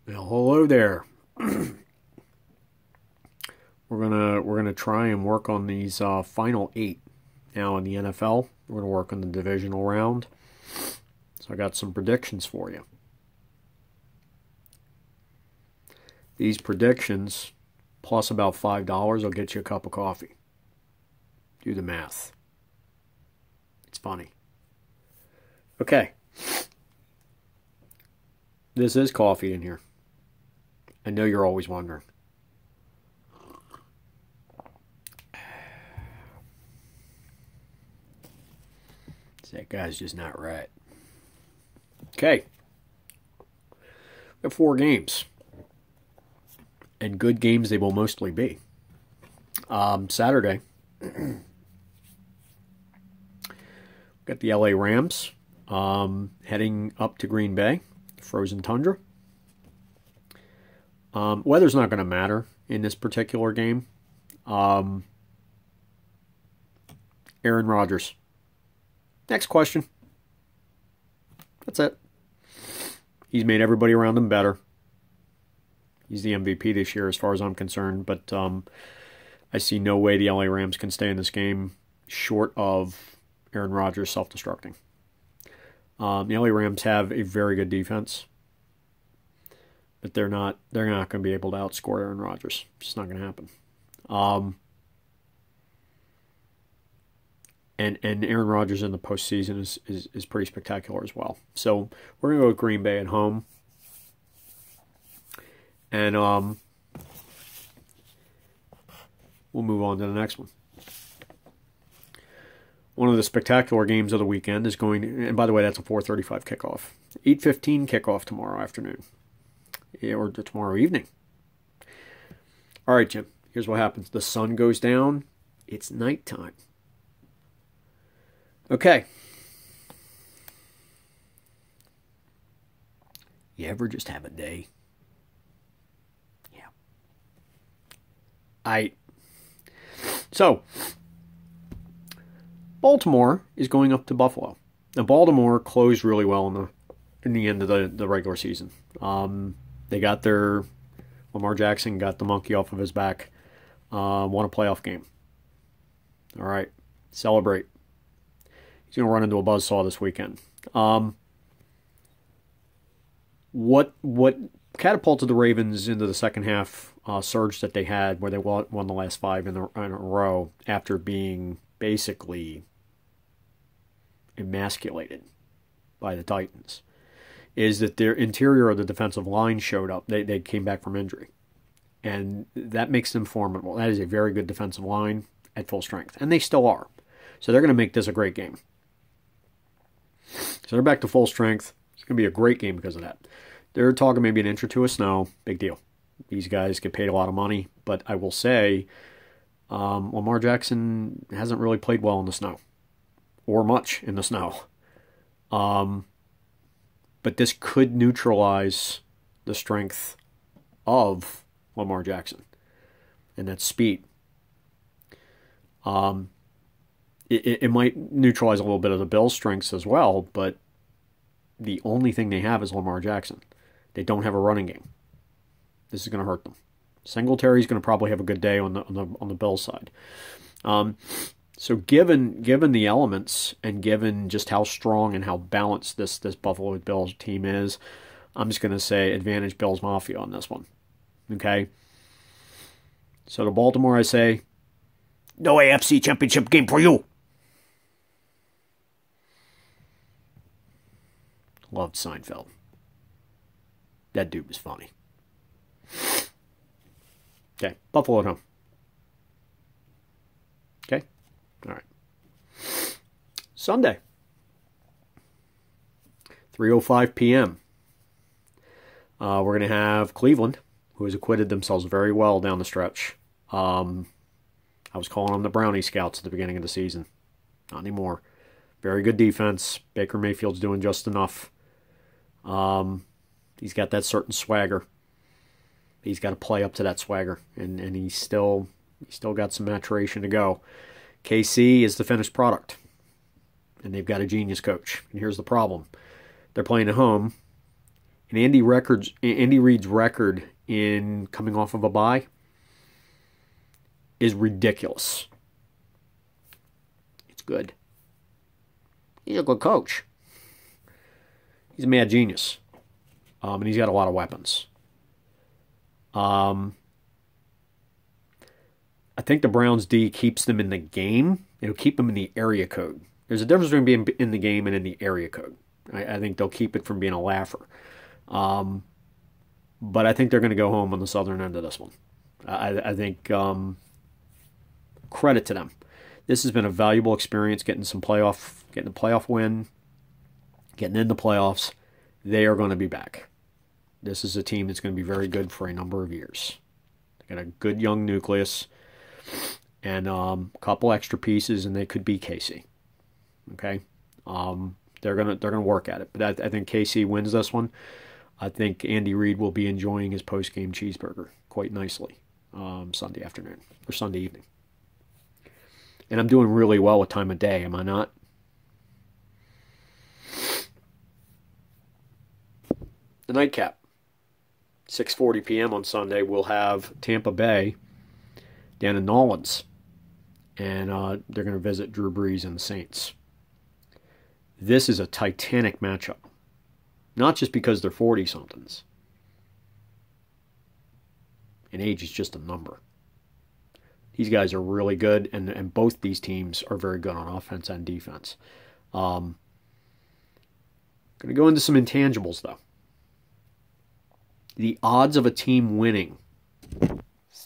Well, hello there. We're gonna try and work on these final 8 now in the NFL. We're gonna work on the divisional round. So I got some predictions for you. These predictions plus about $5 will get you a cup of coffee. Do the math. It's funny. Okay. This is coffee in here. I know you're always wondering. That guy's just not right. Okay. We have 4 games. And good games they will mostly be. Saturday. Got the LA Rams heading up to Green Bay. Frozen tundra. Weather's not going to matter in this particular game. Aaron Rodgers. Next question. That's it. He's made everybody around him better. He's the MVP this year as far as I'm concerned, but I see no way the LA Rams can stay in this game short of Aaron Rodgers self-destructing. The LA Rams have a very good defense, but they're not going to be able to outscore Aaron Rodgers. It's just not going to happen. And Aaron Rodgers in the postseason is pretty spectacular as well. So we're going to go with Green Bay at home. And we'll move on to the next one. One of the spectacular games of the weekend is going to, and by the way, that's a 4:35 kickoff. 8:15 kickoff tomorrow afternoon. Or tomorrow evening. All right, Jim. Here's what happens. The sun goes down. It's nighttime. Okay. You ever just have a day? Yeah. So, Baltimore is going up to Buffalo. Now, Baltimore closed really well in the end of the regular season. They got Lamar Jackson got the monkey off of his back, won a playoff game. All right, celebrate. He's going to run into a buzzsaw this weekend. What catapulted the Ravens into the second half surge that they had, where they won the last 5 in a row after being basically emasculated by the Titans, is that their interior of the defensive line showed up. They came back from injury. And that makes them formidable. That is a very good defensive line at full strength. And they still are. So they're going to make this a great game. So they're back to full strength. It's going to be a great game because of that. They're talking maybe an inch or 2 of snow. Big deal. These guys get paid a lot of money. But I will say, Lamar Jackson hasn't really played well in the snow. Or much in the snow. But this could neutralize the strength of Lamar Jackson. And that's speed. It might neutralize a little bit of the Bills' strengths as well, but the only thing they have is Lamar Jackson. They don't have a running game. This is going to hurt them. Singletary's going to probably have a good day on the Bills' side. So given the elements and given just how strong and how balanced this Buffalo Bills team is, I'm just going to say advantage Bills Mafia on this one. Okay? So to Baltimore, I say, no AFC Championship game for you. Loved Seinfeld. That dude was funny. Okay, Buffalo at home. Okay? All right. Sunday. 3:05 p.m. We're going to have Cleveland, who has acquitted themselves very well down the stretch. I was calling them the Brownie Scouts at the beginning of the season. Not anymore. Very good defense. Baker Mayfield's doing just enough. He's got that certain swagger. He's got to play up to that swagger, and he's still got some maturation to go. KC is the finished product, and they've got a genius coach. And here's the problem: they're playing at home And Andy Reid's record in coming off of a bye is ridiculous. It's good. He's a good coach. He's a mad genius. And he's got a lot of weapons. I think the Browns D keeps them in the game. It'll keep them in the area code. There's a difference between being in the game and in the area code. I think they'll keep it from being a laugher. But I think they're going to go home on the southern end of this one. I think credit to them. This has been a valuable experience getting a playoff win, getting in the playoffs. They are going to be back. This is a team that's going to be very good for a number of years. They got a good young nucleus and a couple extra pieces, and they could be KC. Okay, they're gonna work at it. But I think KC wins this one. I think Andy Reid will be enjoying his post-game cheeseburger quite nicely Sunday afternoon or Sunday evening. And I'm doing really well with time of day, am I not? The nightcap. 6:40 p.m. on Sunday, we'll have Tampa Bay down in New Orleans. And they're going to visit Drew Brees and the Saints. This is a titanic matchup. Not just because they're 40-somethings. And age is just a number. These guys are really good, and both these teams are very good on offense and defense. Going to go into some intangibles, though. The odds of a team winning,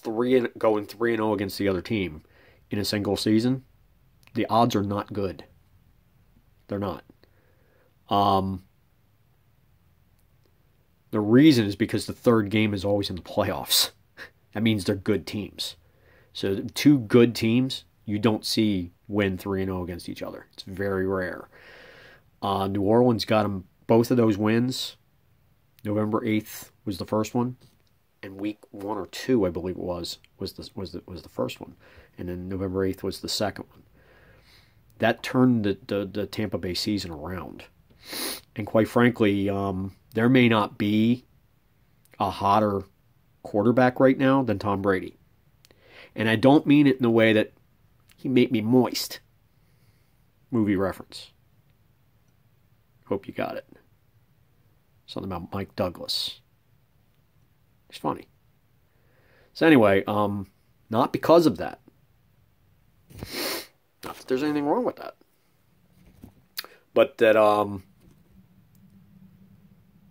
going 3-0 against the other team in a single season, the odds are not good. They're not. The reason is because the third game is always in the playoffs. That means they're good teams. So two good teams, you don't see win 3-0 against each other. It's very rare. New Orleans got them both of those wins. November 8th was the first one, and week 1 or 2, I believe it was the first one, and then November 8th was the second one. That turned the Tampa Bay season around. And quite frankly, there may not be a hotter quarterback right now than Tom Brady. And I don't mean it in the way that he made me moist. Movie reference. Hope you got it. Something about Mike Douglas. It's funny. So anyway, not because of that. Not that there's anything wrong with that. But that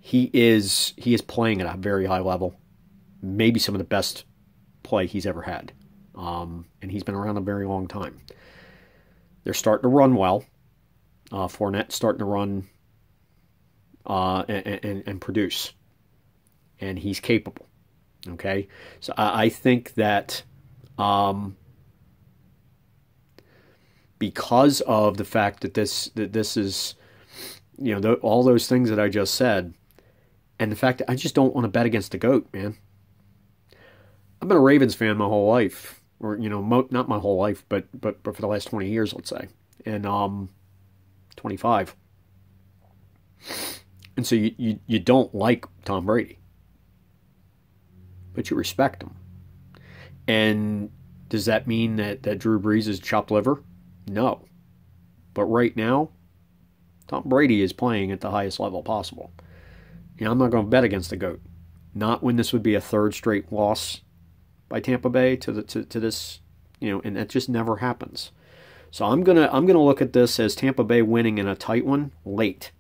he is playing at a very high level. Maybe some of the best play he's ever had. And he's been around a very long time. They're starting to run well. Fournette's starting to run and produce. And he's capable. Okay? So I think that because of the fact that this is, all those things that I just said, and the fact that I just don't want to bet against the GOAT, man. I've been a Ravens fan my whole life, or not my whole life, but for the last 20 years, let's say, and 25. And so you don't like Tom Brady, but you respect him. And does that mean that Drew Brees is chopped liver? No. But right now, Tom Brady is playing at the highest level possible. I'm not going to bet against the GOAT. Not when this would be a third straight loss by Tampa Bay to this, and that just never happens. So I'm gonna look at this as Tampa Bay winning in a tight one late.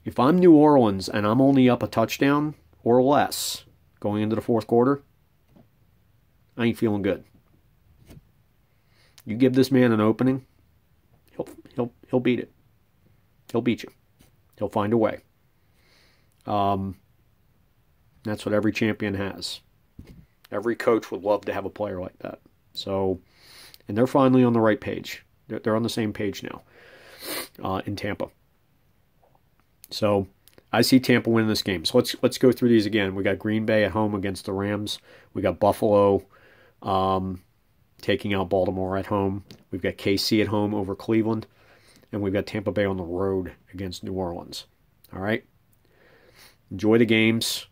If I'm New Orleans and I'm only up a touchdown or less going into the fourth quarter, I ain't feeling good. You give this man an opening, he'll beat it. He'll beat you. He'll find a way. That's what every champion has. Every coach would love to have a player like that. So, and they're finally on the right page. They're on the same page now in Tampa. So I see Tampa winning this game. So let's go through these again. We got Green Bay at home against the Rams. We got Buffalo taking out Baltimore at home. We've got KC at home over Cleveland. And we've got Tampa Bay on the road against New Orleans. All right? Enjoy the games.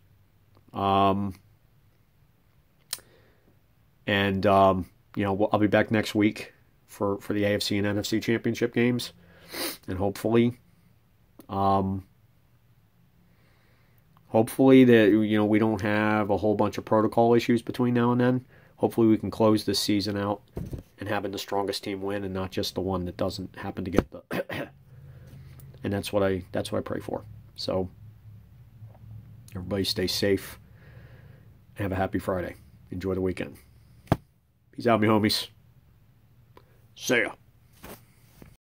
And I'll be back next week for the AFC and NFC championship games, and hopefully that we don't have a whole bunch of protocol issues between now and then. Hopefully we can close this season out and having the strongest team win, and not just the one that doesn't happen to get the and that's what I pray for. So everybody stay safe and have a happy Friday. Enjoy the weekend. Peace out, me homies. See ya.